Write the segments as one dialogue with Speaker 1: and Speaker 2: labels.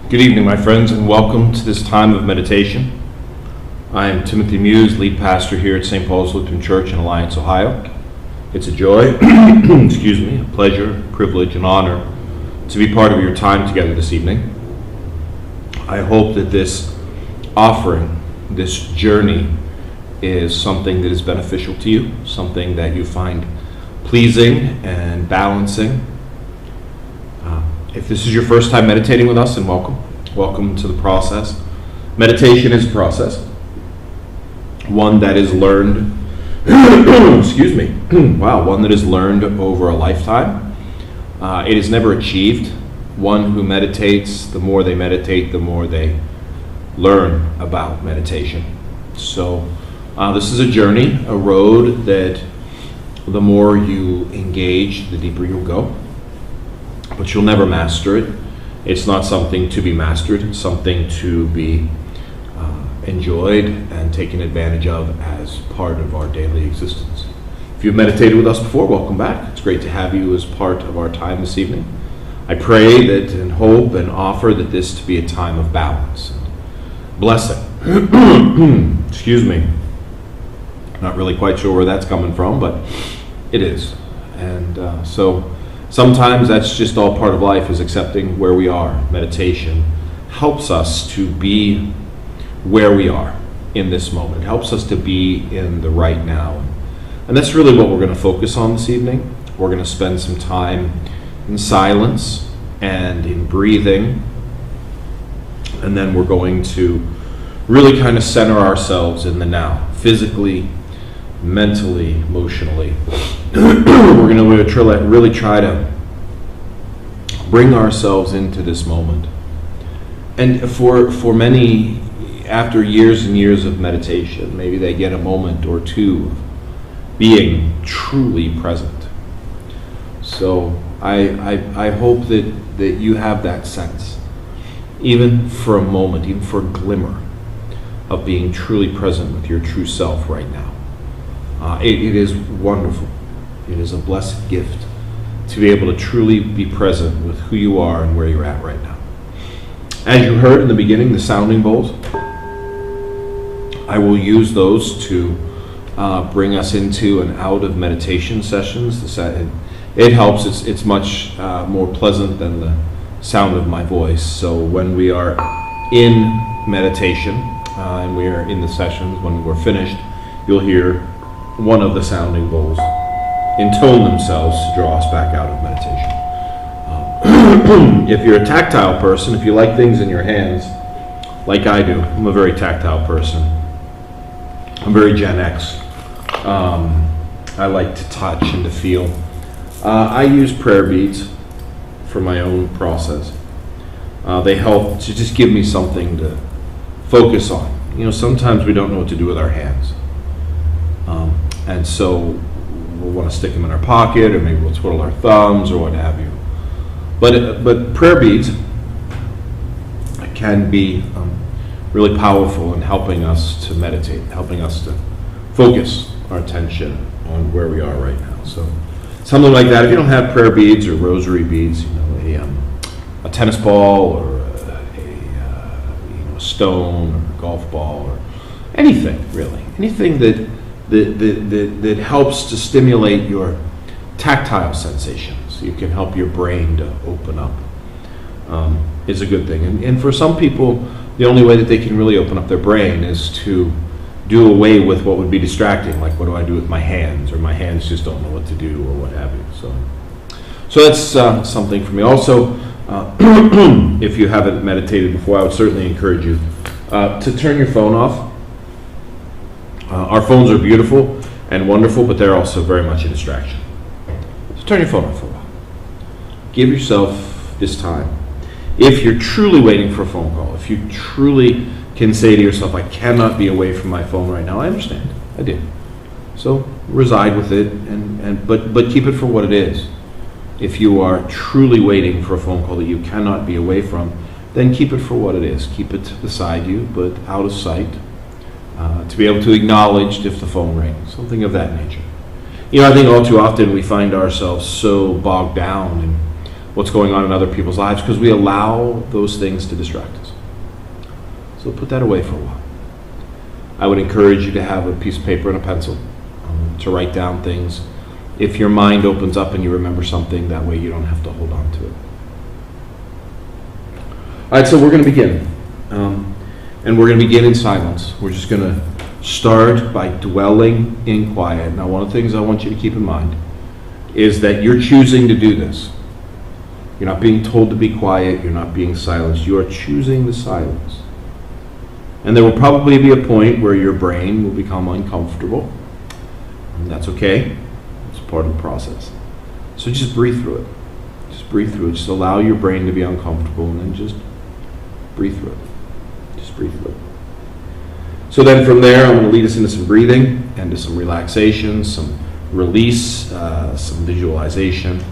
Speaker 1: Good evening, my friends, and welcome to this time of meditation. I am Timothy Muse, lead pastor here at St. Paul's Lutheran Church in Alliance, Ohio. It's a joy, a pleasure, privilege, and honor to be part of your time together this evening. I hope that this offering, this journey, is something that is beneficial to you, something that you find pleasing and balancing. If this is your first time meditating with us, then welcome. Welcome to the process. Meditation is a process, one that is learned, one that is learned over a lifetime. It is never achieved. One who meditates, the more they meditate, the more they learn about meditation. So this is a journey, a road that the more you engage, the deeper you'll go. But you'll never master it. It's not something to be mastered. It's something to be enjoyed and taken advantage of as part of our daily existence. If you've meditated with us before, welcome back. It's great to have you as part of our time this evening. I pray that and hope and offer that this to be a time of balance and blessing. Not really quite sure where that's coming from, but it is. And so sometimes that's just all part of life, is accepting where we are. Meditation helps us to be where we are in this moment. It helps us to be in the right now. And that's really what we're going to focus on this evening. We're going to spend some time in silence and in breathing. And then we're going to really kind of center ourselves in the now, physically, mentally, emotionally. We're going to really try to bring ourselves into this moment. And for many, after years and years of meditation, maybe they get a moment or two of being truly present. So I hope that you have that sense, even for a moment, even for a glimmer of being truly present with your true self right now. It is wonderful. It is a blessed gift to be able to truly be present with who you are and where you're at right now. As you heard in the beginning, the sounding bowls, I will use those to bring us into and out of meditation sessions. It helps. It's much more pleasant than the sound of my voice. So when we are in meditation and we are in the sessions, when we're finished, you'll hear one of the sounding bowls intone themselves to draw us back out of meditation. If you're a tactile person, if you like things in your hands, like I do, I'm a very tactile person. I'm very Gen X. I like to touch and to feel. I use prayer beads for my own process. They help to just give me something to focus on. Sometimes we don't know what to do with our hands. And so we'll want to stick them in our pocket, or maybe we'll twiddle our thumbs or what have you. But prayer beads can be really powerful in helping us to meditate, helping us to focus our attention on where we are right now. So something like that. If you don't have prayer beads or rosary beads, a tennis ball or a stone or a golf ball or anything really, anything that helps to stimulate your tactile sensations. You can help your brain to open up. Is a good thing. And for some people, the only way that they can really open up their brain is to do away with what would be distracting, like what do I do with my hands, or my hands just don't know what to do, or what have you. So that's something for me. Also, if you haven't meditated before, I would certainly encourage you to turn your phone off. Our phones are beautiful and wonderful, but they're also very much a distraction. So turn your phone off for a while. Give yourself this time. If you're truly waiting for a phone call, if you truly can say to yourself, I cannot be away from my phone right now, I understand. I do. So reside with it, but keep it for what it is. If you are truly waiting for a phone call that you cannot be away from, then keep it for what it is. Keep it beside you, but out of sight. To be able to acknowledge if the phone rings, something of that nature. I think all too often we find ourselves so bogged down in what's going on in other people's lives, because we allow those things to distract us. So put that away for a while. I would encourage you to have a piece of paper and a pencil to write down things. If your mind opens up and you remember something, that way you don't have to hold on to it. All right, so we're going to begin. And we're going to begin in silence. We're just going to start by dwelling in quiet. Now, one of the things I want you to keep in mind is that you're choosing to do this. You're not being told to be quiet. You're not being silenced. You are choosing the silence. And there will probably be a point where your brain will become uncomfortable. And that's okay. It's part of the process. So just breathe through it. Just breathe through it. Just allow your brain to be uncomfortable and then just breathe through it. Just breathe through it. So then from there, I'm going to lead us into some breathing and to some relaxation, some release, some visualization,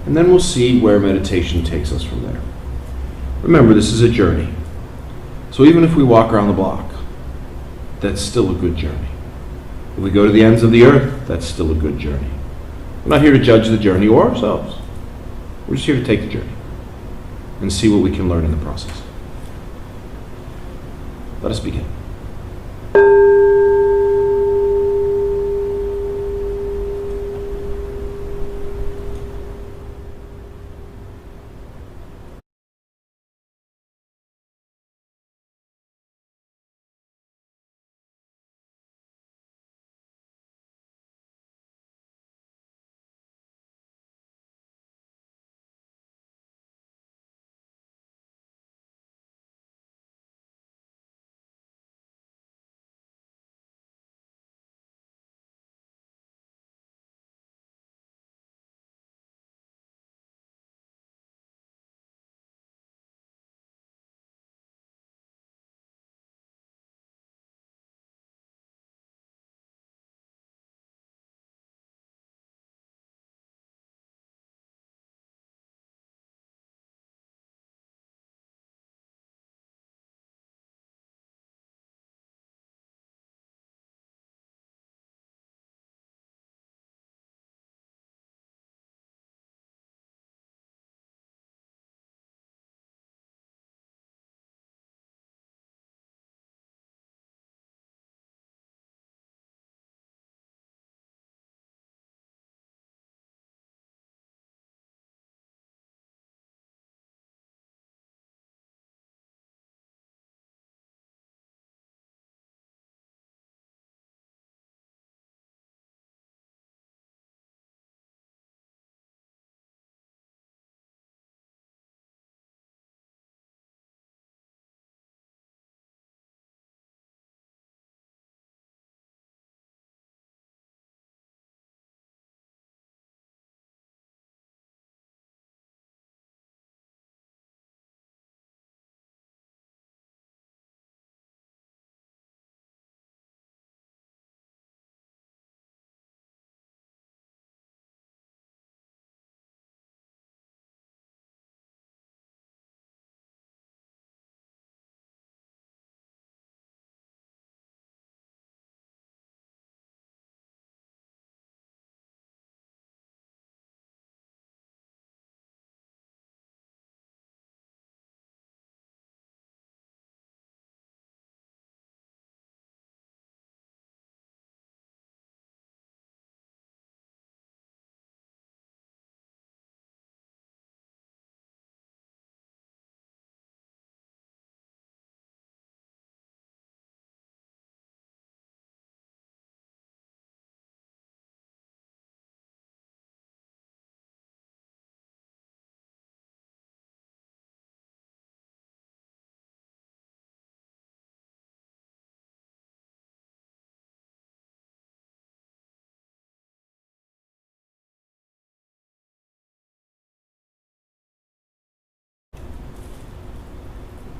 Speaker 1: and then we'll see where meditation takes us from there. Remember, this is a journey. So even if we walk around the block, that's still a good journey. If we go to the ends of the earth, that's still a good journey. We're not here to judge the journey or ourselves. We're just here to take the journey and see what we can learn in the process. Let us begin.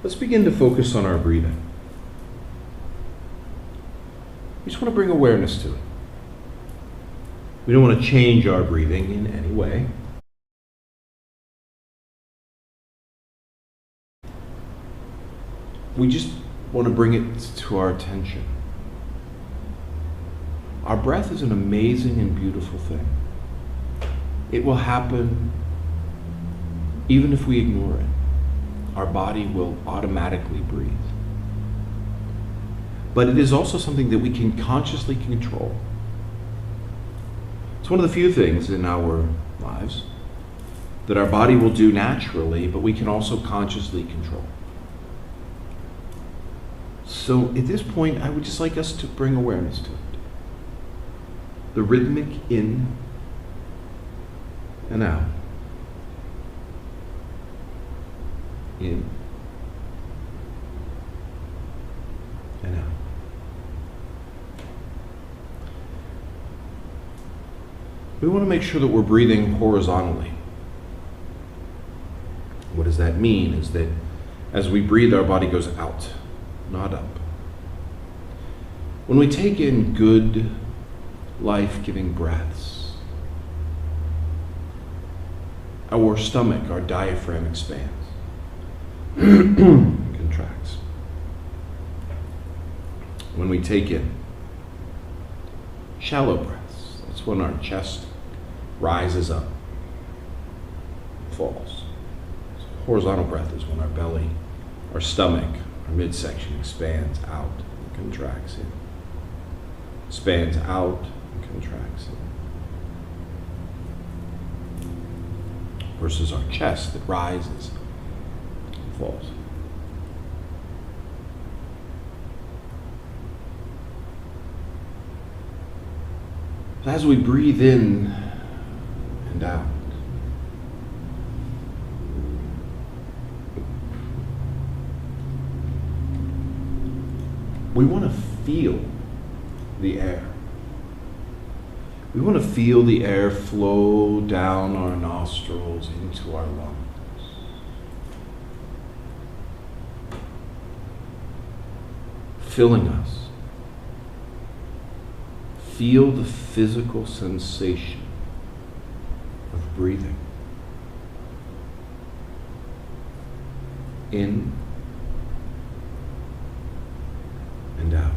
Speaker 1: Let's begin to focus on our breathing. We just want to bring awareness to it. We don't want to change our breathing in any way. We just want to bring it to our attention. Our breath is an amazing and beautiful thing. It will happen even if we ignore it, our body will automatically breathe. But it is also something that we can consciously control. It's one of the few things in our lives that our body will do naturally, but we can also consciously control. So at this point, I would just like us to bring awareness to it. The rhythmic in and out. In and out. We want to make sure that we're breathing horizontally. What does that mean? Is that as we breathe, our body goes out, not up. When we take in good, life-giving breaths, our stomach, our diaphragm expands, contracts. When we take in shallow breaths, that's when our chest rises up, falls. So horizontal breath is when our belly, our stomach, our midsection expands out and contracts in. Expands out and contracts in. Versus our chest that rises and falls. So as we breathe in and out, we want to feel the air. We want to feel the air flow down our nostrils into our lungs. Filling us. Feel the physical sensation of breathing. In and out.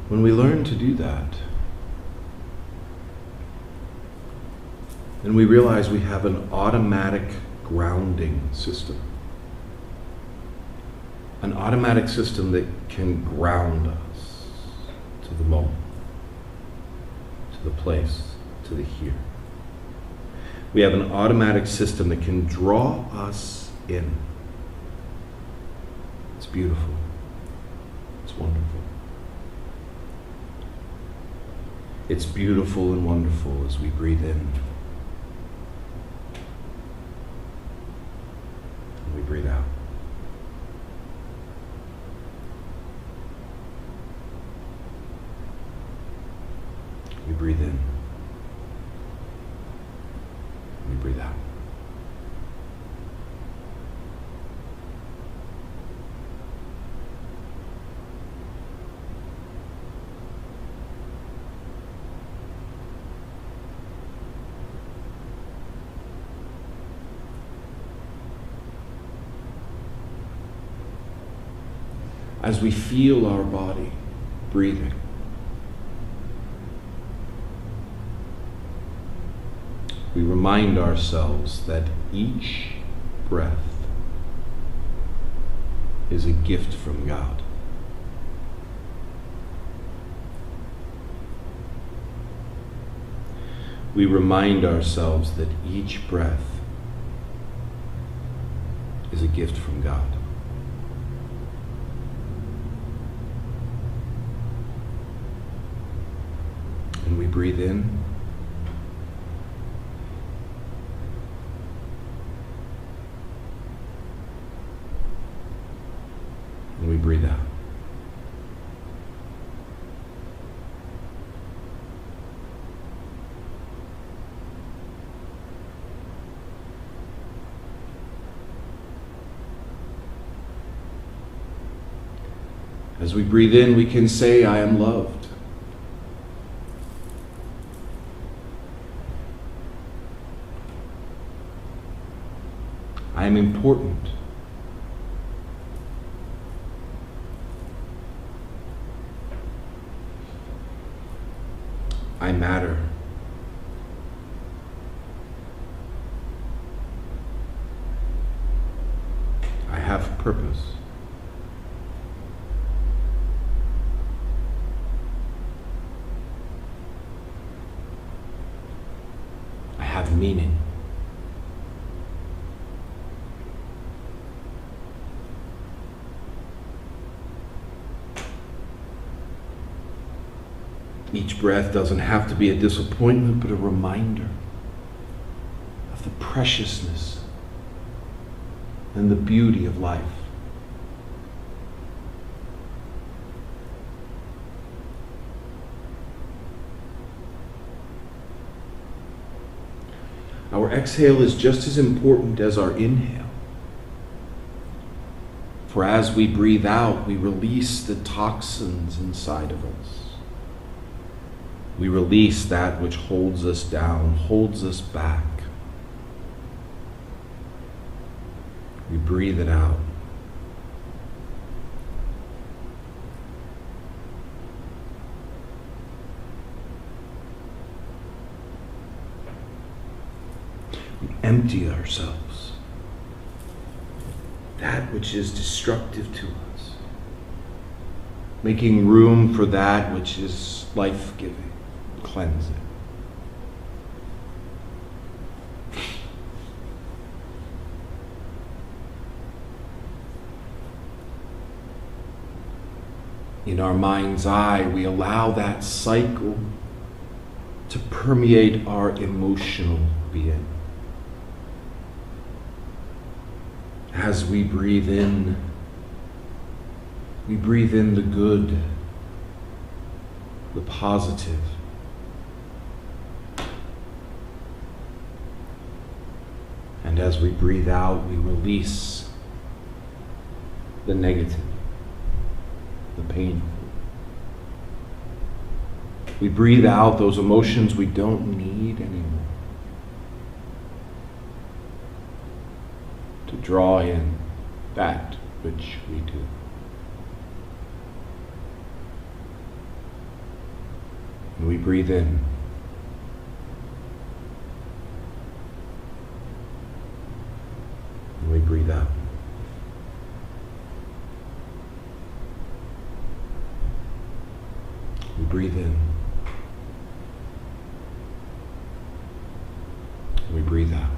Speaker 1: When we learn to do that, then we realize we have an automatic grounding system. An automatic system that can ground us to the moment, to the place, to the here. We have an automatic system that can draw us in. It's beautiful. It's wonderful. It's beautiful and wonderful as we breathe in and we breathe out. We breathe in. We breathe out. As we feel our body breathing, we remind ourselves that each breath is a gift from God. We remind ourselves that each breath is a gift from God. And we breathe in. And we breathe out. As we breathe in, we can say, I am loved. I am important. I matter. I have purpose. I have meaning. Each breath doesn't have to be a disappointment, but a reminder of the preciousness and the beauty of life. Our exhale is just as important as our inhale. For as we breathe out, we release the toxins inside of us. We release that which holds us down, holds us back. We breathe it out. We empty ourselves. That which is destructive to us. Making room for that which is life-giving. Cleansing. In our mind's eye, we allow that cycle to permeate our emotional being. As we breathe in the good, the positive. And as we breathe out, we release the negative, the painful. We breathe out those emotions we don't need anymore. To draw in that which we do. And we breathe in. We breathe out. We breathe in. We breathe out.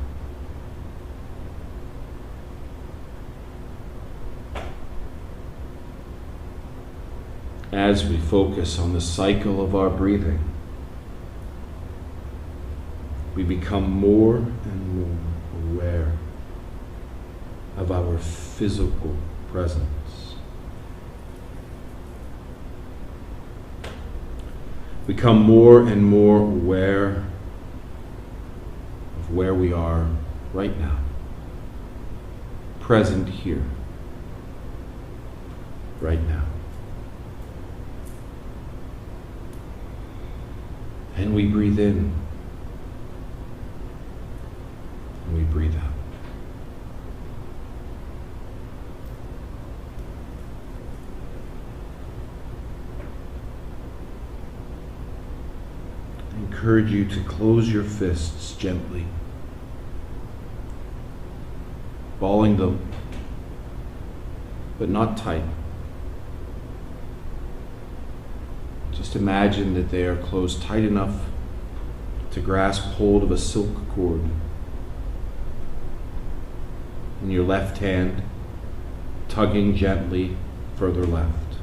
Speaker 1: As we focus on the cycle of our breathing, we become more and more aware of our physical presence. Become more and more aware of where we are right now, present here, right now. And we breathe in, and we breathe out. I encourage you to close your fists gently, balling them, but not tight. Just imagine that they are closed tight enough to grasp hold of a silk cord. In your left hand, tugging gently further left.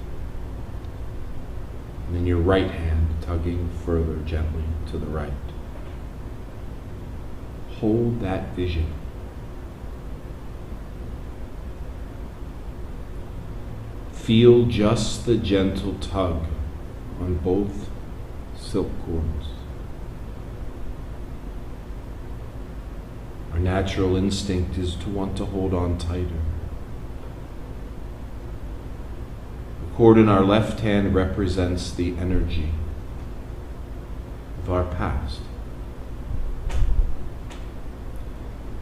Speaker 1: And in your right hand, tugging further gently to the right. Hold that vision. Feel just the gentle tug on both silk cords. Our natural instinct is to want to hold on tighter. cord in our left hand represents the energy of our past.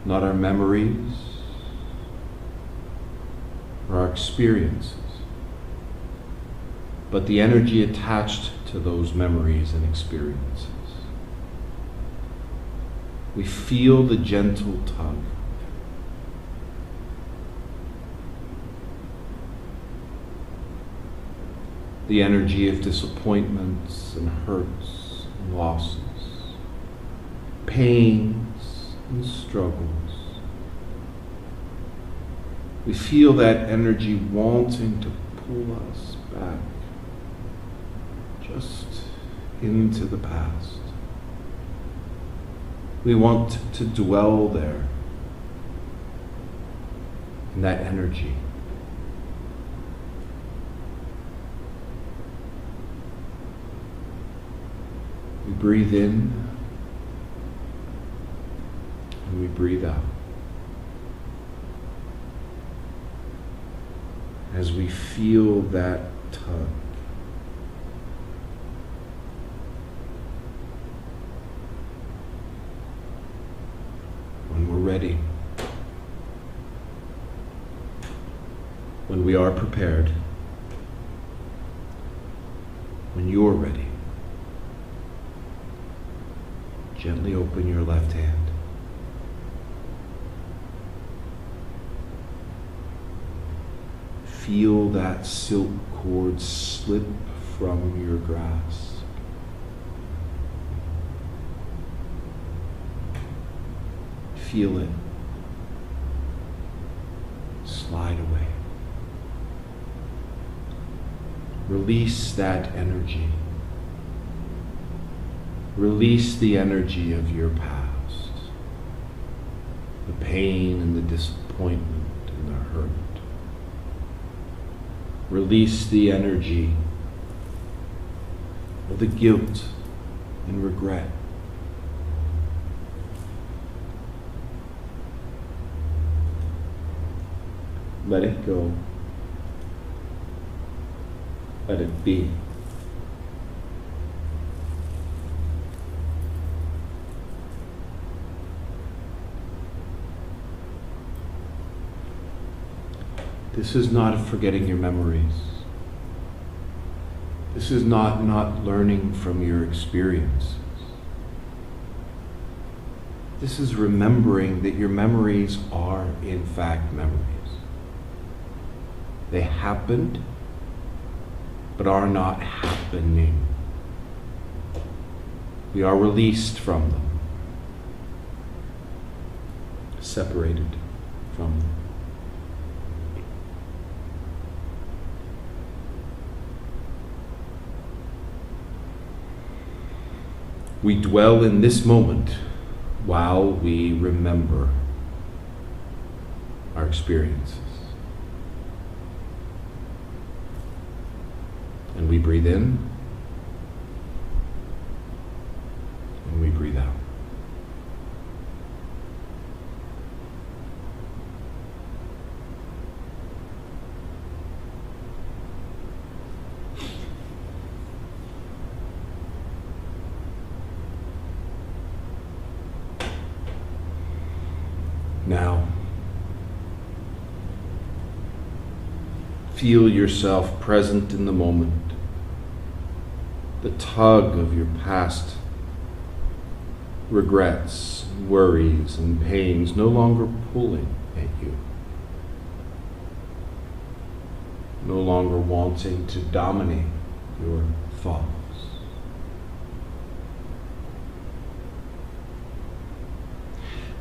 Speaker 1: Not our memories or our experiences, but the energy attached to those memories and experiences. We feel the gentle tug. The energy of disappointments and hurts and losses, pains and struggles. We feel that energy wanting to pull us back just into the past. We want to dwell there in that energy. We breathe in and we breathe out. As we feel that tug. When we're ready, when we are prepared, when you're ready, gently open your left hand. Feel that silk cord slip from your grasp. Feel it slide away. Release that energy. Release the energy of your past. The pain and the disappointment and the hurt. Release the energy of the guilt and regret. Let it go. Let it be. This is not forgetting your memories. This is not learning from your experiences. This is remembering that your memories are, in fact, memories. They happened, but are not happening. We are released from them, separated from them. We dwell in this moment while we remember our experiences. And we breathe in, and we breathe out. Now, feel yourself present in the moment. The tug of your past regrets, worries, and pains no longer pulling at you. No longer wanting to dominate your thoughts.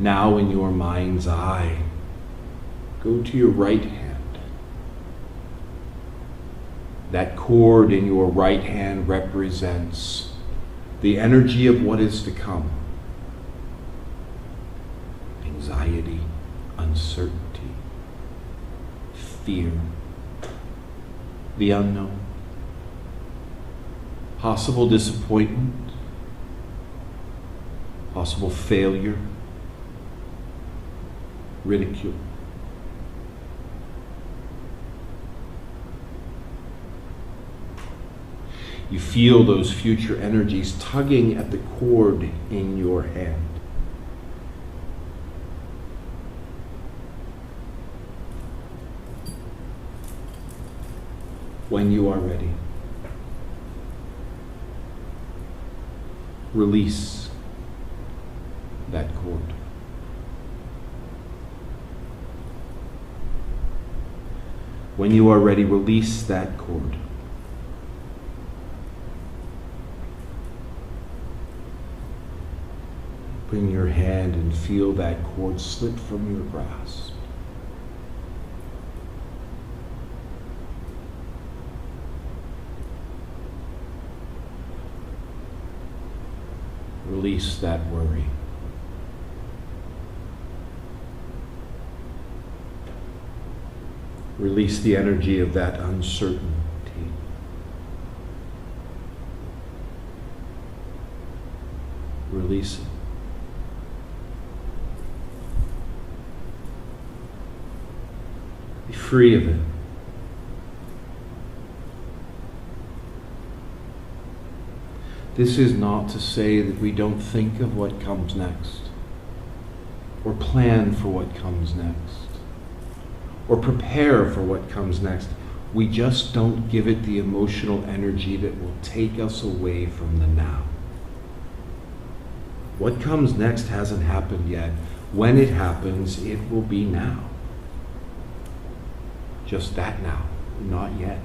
Speaker 1: Now in your mind's eye, go to your right hand. That cord in your right hand represents the energy of what is to come. Anxiety, uncertainty, fear, the unknown, possible disappointment, possible failure, ridicule. You feel those future energies tugging at the cord in your hand. When you are ready, release that cord. When you are ready, release that cord. Bring your hand and feel that cord slip from your grasp. Release that worry. Release the energy of that uncertainty. Release it. Be free of it. This is not to say that we don't think of what comes next, or plan for what comes next, or prepare for what comes next. We just don't give it the emotional energy that will take us away from the now. What comes next hasn't happened yet. When it happens, it will be now. Just that now, not yet.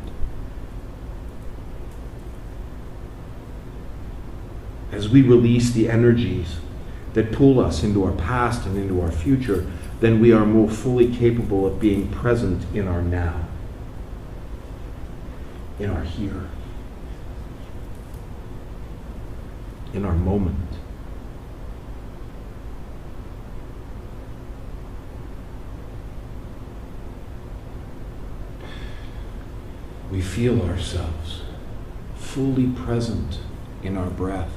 Speaker 1: As we release the energies that pull us into our past and into our future, then we are more fully capable of being present in our now, in our here, in our moment. We feel ourselves fully present in our breath.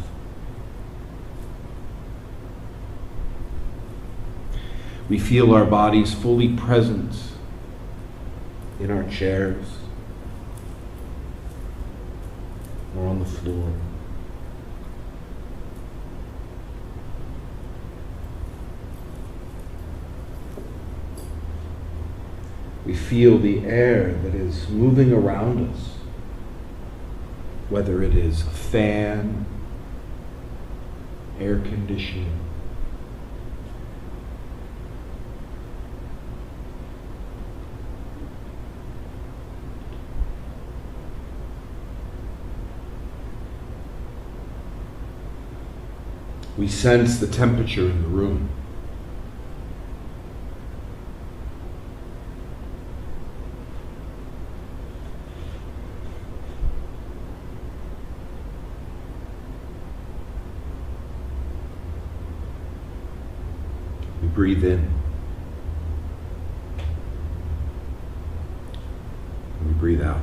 Speaker 1: We feel our bodies fully present in our chairs or on the floor. We feel the air that is moving around us, whether it is a fan, air conditioning, we sense the temperature in the room. We breathe in. And we breathe out.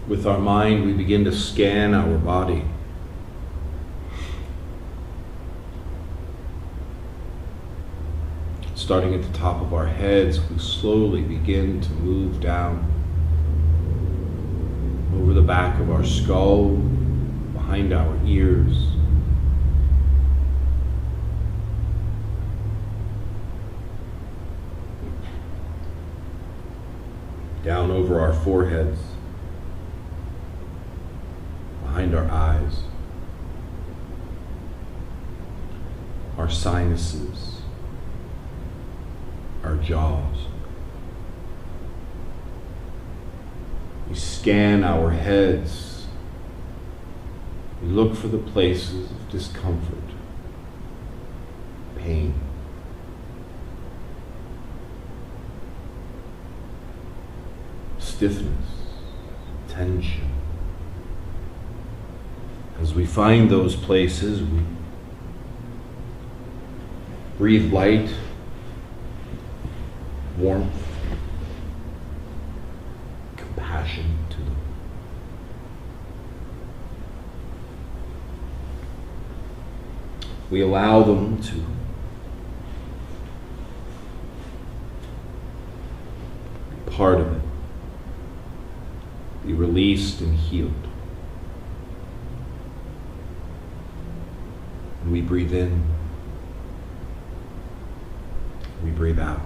Speaker 1: With our mind, we begin to scan our body. Starting at the top of our heads, we slowly begin to move down over the back of our skull, behind our ears, down over our foreheads, behind our eyes, our sinuses, our jaws. We scan our heads. We look for the places of discomfort, pain. Stiffness, tension. As we find those places, we breathe light, warmth, compassion to them. We allow them to be part of it, be released and healed. And we breathe in, we breathe out.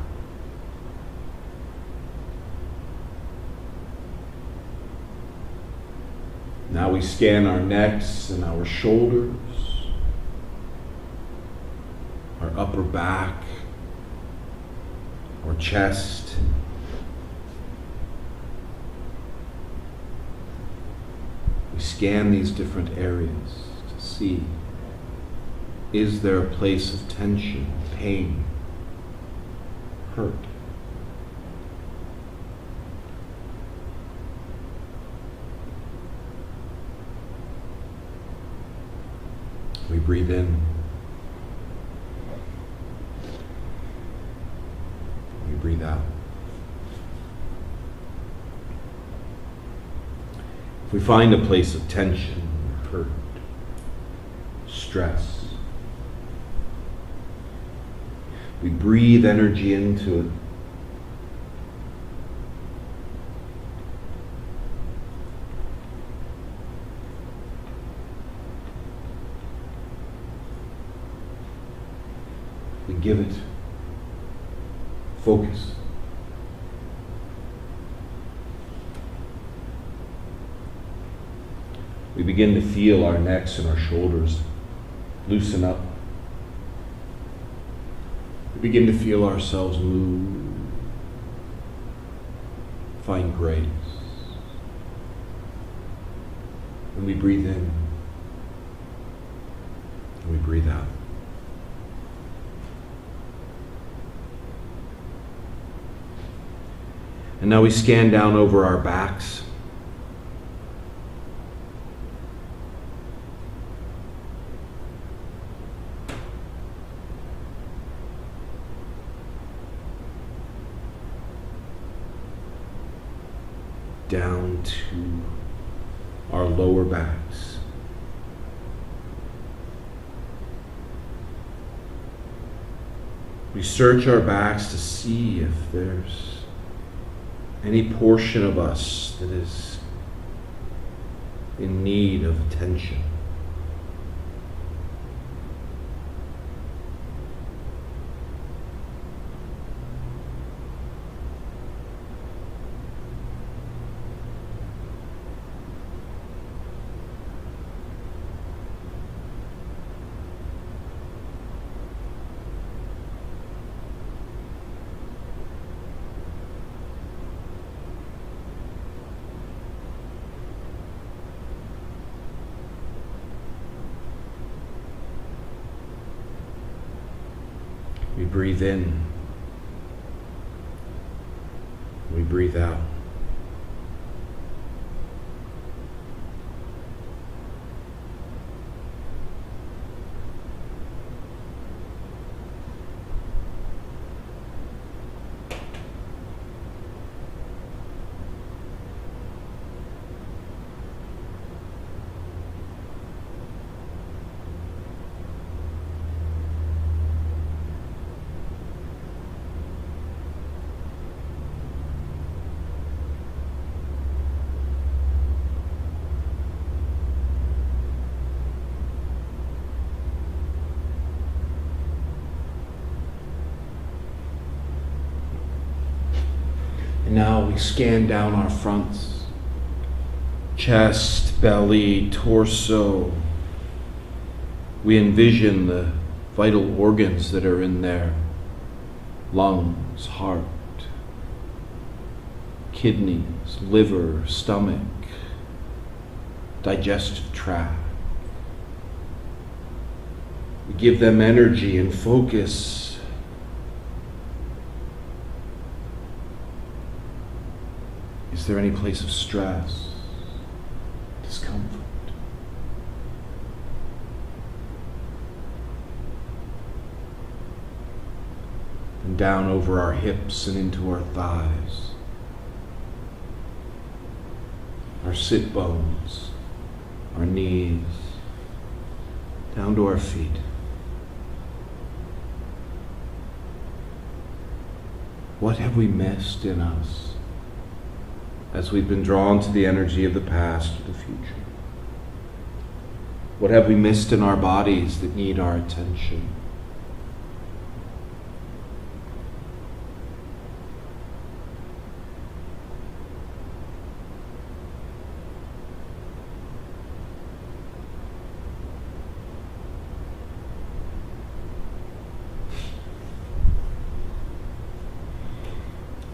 Speaker 1: Now we scan our necks and our shoulders, our upper back, our chest. We scan these different areas to see, is there a place of tension, pain, hurt? We breathe in. We breathe out. If we find a place of tension, hurt, stress, we breathe energy into it. We give it focus. We begin to feel our necks and our shoulders loosen up. We begin to feel ourselves move, find grace. And we breathe in, and we breathe out. And now we scan down over our backs. Down to our lower backs. We search our backs to see if there's any portion of us that is in need of attention. We breathe in. We breathe out. And now we scan down our fronts, chest, belly, torso. We envision the vital organs that are in there: lungs, heart, kidneys, liver, stomach, digestive tract. We give them energy and focus. Is there any place of stress, discomfort? And down over our hips and into our thighs, our sit bones, our knees, down to our feet. What have we missed in us as we've been drawn to the energy of the past or the future? What have we missed in our bodies that need our attention?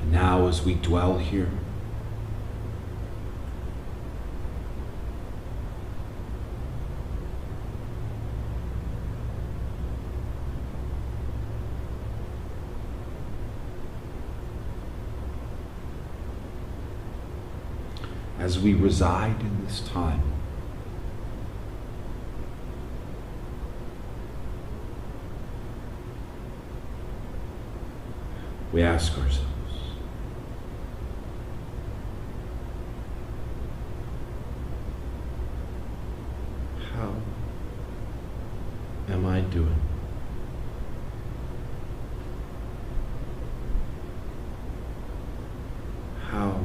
Speaker 1: And now as we dwell here, as we reside in this time, we ask ourselves, how am I doing? How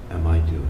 Speaker 1: am I doing?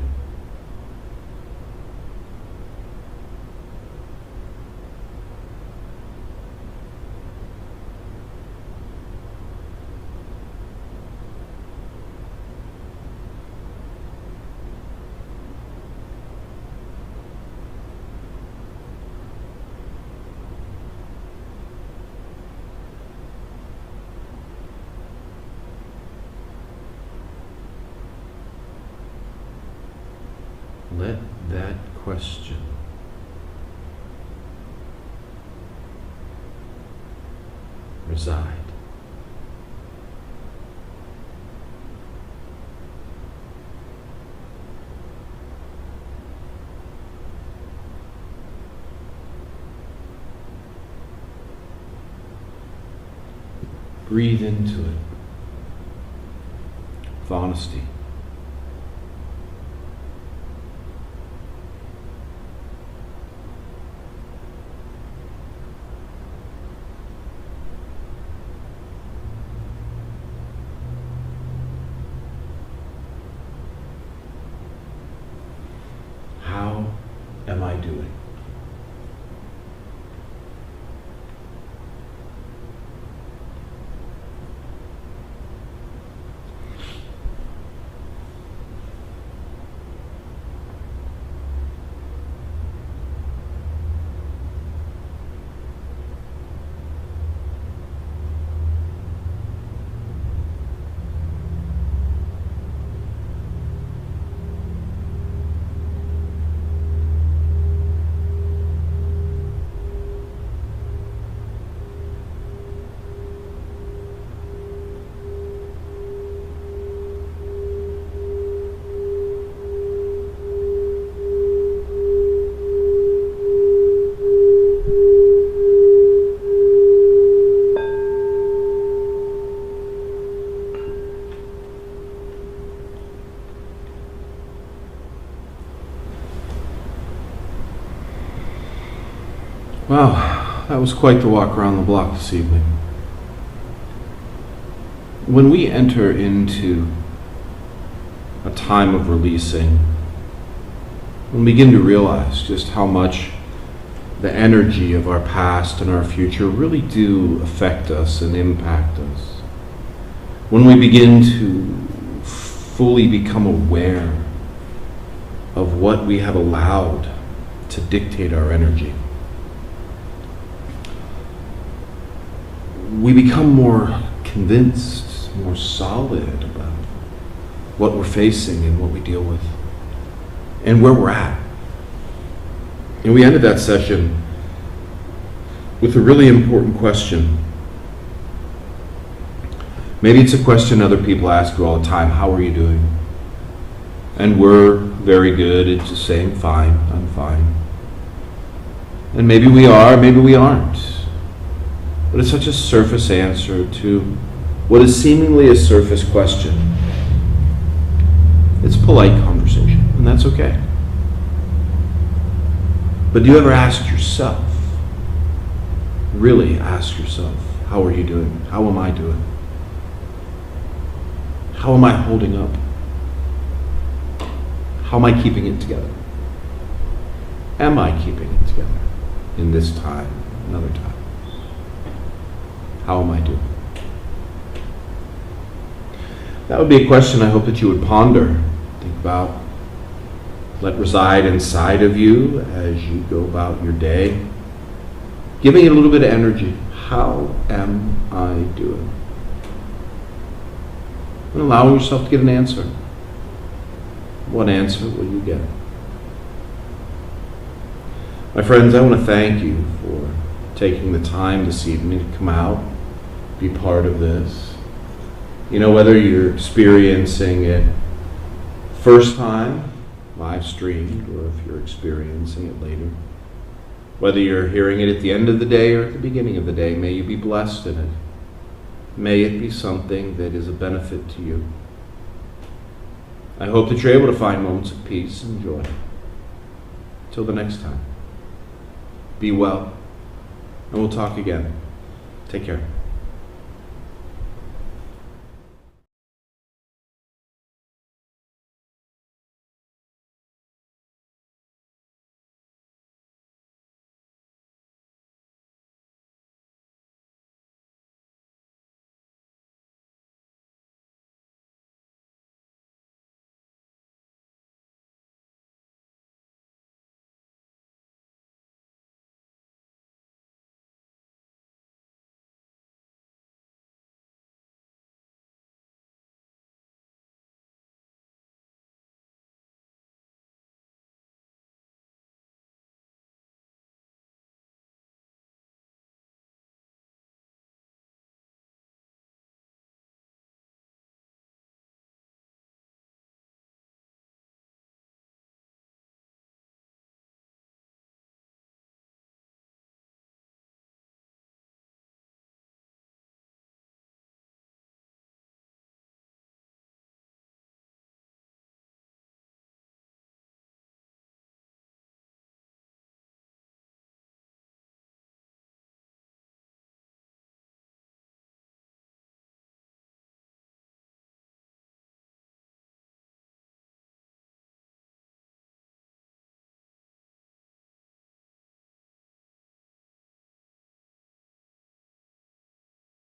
Speaker 1: Let that question reside. Breathe into it with honesty. How am I doing? Wow, that was quite the walk around the block this evening. When we enter into a time of releasing, we begin to realize just how much the energy of our past and our future really do affect us and impact us. When we begin to fully become aware of what we have allowed to dictate our energy, we become more convinced, more solid about what we're facing and what we deal with and where we're at. And we ended that session with a really important question. Maybe it's a question other people ask you all the time: how are you doing? And we're very good at just saying, fine, I'm fine. And maybe we are, maybe we aren't. But it's such a surface answer to what is seemingly a surface question. It's polite conversation, and that's okay. But do you ever ask yourself, really ask yourself, how are you doing? How am I doing? How am I holding up? How am I keeping it together? Am I keeping it together in this time, another time? How am I doing? That would be a question I hope that you would ponder, think about, let reside inside of you as you go about your day, giving it a little bit of energy. How am I doing? And allowing yourself to get an answer. What answer will you get? My friends, I want to thank you for taking the time this evening to come out, be part of this. You know, whether you're experiencing it first time, live streamed, or if you're experiencing it later, whether you're hearing it at the end of the day or at the beginning of the day, may you be blessed in it. May it be something that is a benefit to you. I hope that you're able to find moments of peace and joy. Till the next time, be well, and we'll talk again. Take care.